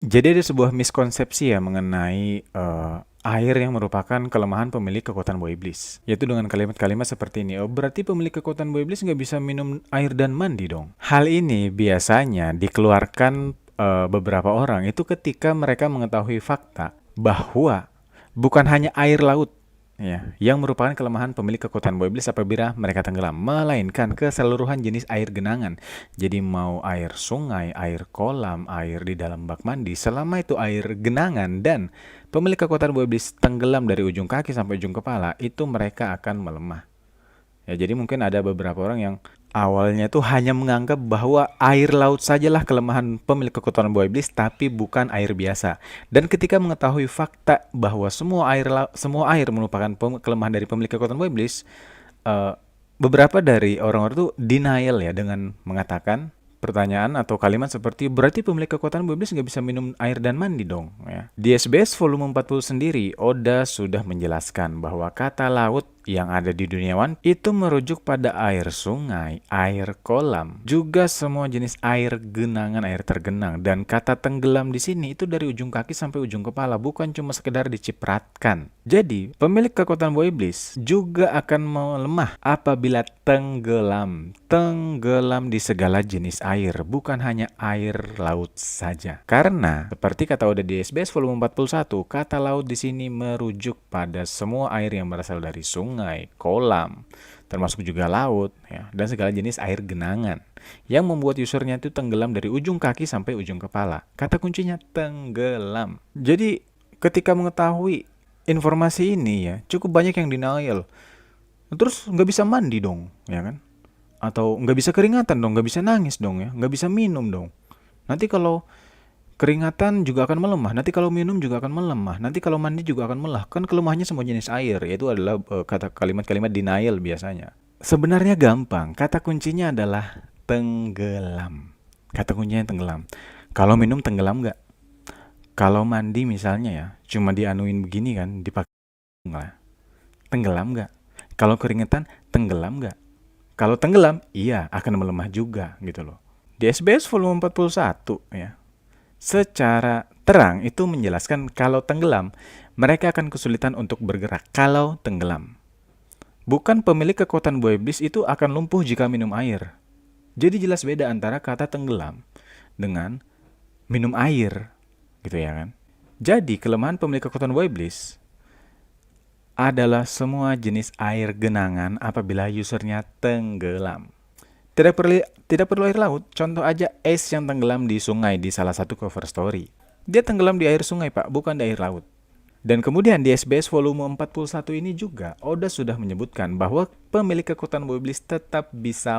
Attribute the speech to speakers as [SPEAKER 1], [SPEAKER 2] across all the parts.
[SPEAKER 1] Jadi ada sebuah miskonsepsi ya mengenai air yang merupakan kelemahan pemilik kekuatan buah iblis. Yaitu dengan kalimat-kalimat seperti ini, oh berarti pemilik kekuatan buah iblis nggak bisa minum air dan mandi dong. Hal ini biasanya dikeluarkan beberapa orang itu ketika mereka mengetahui fakta bahwa bukan hanya air laut ya, yang merupakan kelemahan pemilik kekuatan buah iblis apabila mereka tenggelam, melainkan keseluruhan jenis air genangan. Jadi mau air sungai, air kolam, air di dalam bak mandi, selama itu air genangan dan pemilik kekuatan buah iblis tenggelam dari ujung kaki sampai ujung kepala, itu mereka akan melemah. Ya, jadi mungkin ada beberapa orang yang awalnya tuh hanya menganggap bahwa air laut sajalah kelemahan pemilik kekuatan buah iblis, tapi bukan air biasa. Dan ketika mengetahui fakta bahwa semua air merupakan kelemahan dari pemilik kekuatan buah iblis, eh, beberapa dari orang-orang tuh denial ya dengan mengatakan pertanyaan atau kalimat seperti berarti pemilik kekuatan buah iblis nggak bisa minum air dan mandi dong ya. Di SBS volume 40 sendiri, Oda sudah menjelaskan bahwa kata laut yang ada di duniawan itu merujuk pada air sungai, air kolam, juga semua jenis air genangan, air tergenang. Dan kata tenggelam di sini itu dari ujung kaki sampai ujung kepala, bukan cuma sekedar dicipratkan. Jadi, pemilik kekuatan buah iblis juga akan melemah apabila tenggelam. Tenggelam di segala jenis air, bukan hanya air laut saja. Karena, seperti kata Oda di SBS volume 41, kata laut di sini merujuk pada semua air yang berasal dari sungai, kolam, termasuk juga laut, ya, dan segala jenis air genangan yang membuat usernya itu tenggelam dari ujung kaki sampai ujung kepala. Kata kuncinya tenggelam. Jadi ketika mengetahui informasi ini ya, cukup banyak yang denial. Terus nggak bisa mandi dong, ya kan? Atau nggak bisa keringatan dong, nggak bisa nangis dong ya, nggak bisa minum dong. Nanti kalau keringatan juga akan melemah. Nanti kalau minum juga akan melemah. Nanti kalau mandi juga akan melemah. Kan kelemahannya semua jenis air. Yaitu adalah kata kalimat-kalimat denial biasanya. Sebenarnya gampang. Kata kuncinya adalah tenggelam. Kata kuncinya tenggelam. Kalau minum tenggelam nggak? Kalau mandi misalnya ya, cuma dianuin begini kan, dipakai lah. Tenggelam nggak? Kalau keringetan, tenggelam nggak? Kalau tenggelam, iya akan melemah juga gitu loh. Di SBS volume 41 ya, secara terang itu menjelaskan kalau tenggelam, mereka akan kesulitan untuk bergerak kalau tenggelam. Bukan pemilik kekuatan buah iblis itu akan lumpuh jika minum air. Jadi jelas beda antara kata tenggelam dengan minum air, gitu ya kan? Jadi kelemahan pemilik kekuatan buah iblis adalah semua jenis air genangan apabila usernya tenggelam. Tidak perlu air laut, contoh aja Ace yang tenggelam di sungai di salah satu cover story. Dia tenggelam di air sungai pak, bukan di air laut. Dan kemudian di SBS volume 41 ini juga, Oda sudah menyebutkan bahwa pemilik kekuatan buah iblis tetap bisa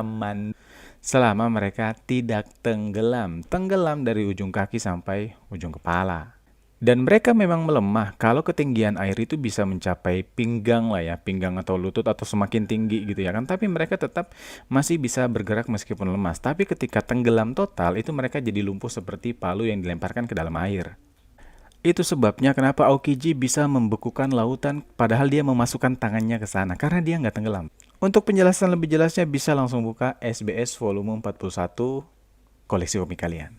[SPEAKER 1] selama mereka tidak tenggelam. Tenggelam dari ujung kaki sampai ujung kepala. Dan mereka memang melemah kalau ketinggian air itu bisa mencapai pinggang lah ya, pinggang atau lutut atau semakin tinggi gitu ya kan. Tapi mereka tetap masih bisa bergerak meskipun lemas. Tapi ketika tenggelam total itu mereka jadi lumpuh seperti palu yang dilemparkan ke dalam air. Itu sebabnya kenapa Aokiji bisa membekukan lautan padahal dia memasukkan tangannya ke sana karena dia nggak tenggelam. Untuk penjelasan lebih jelasnya bisa langsung buka SBS volume 41 koleksi komik kalian.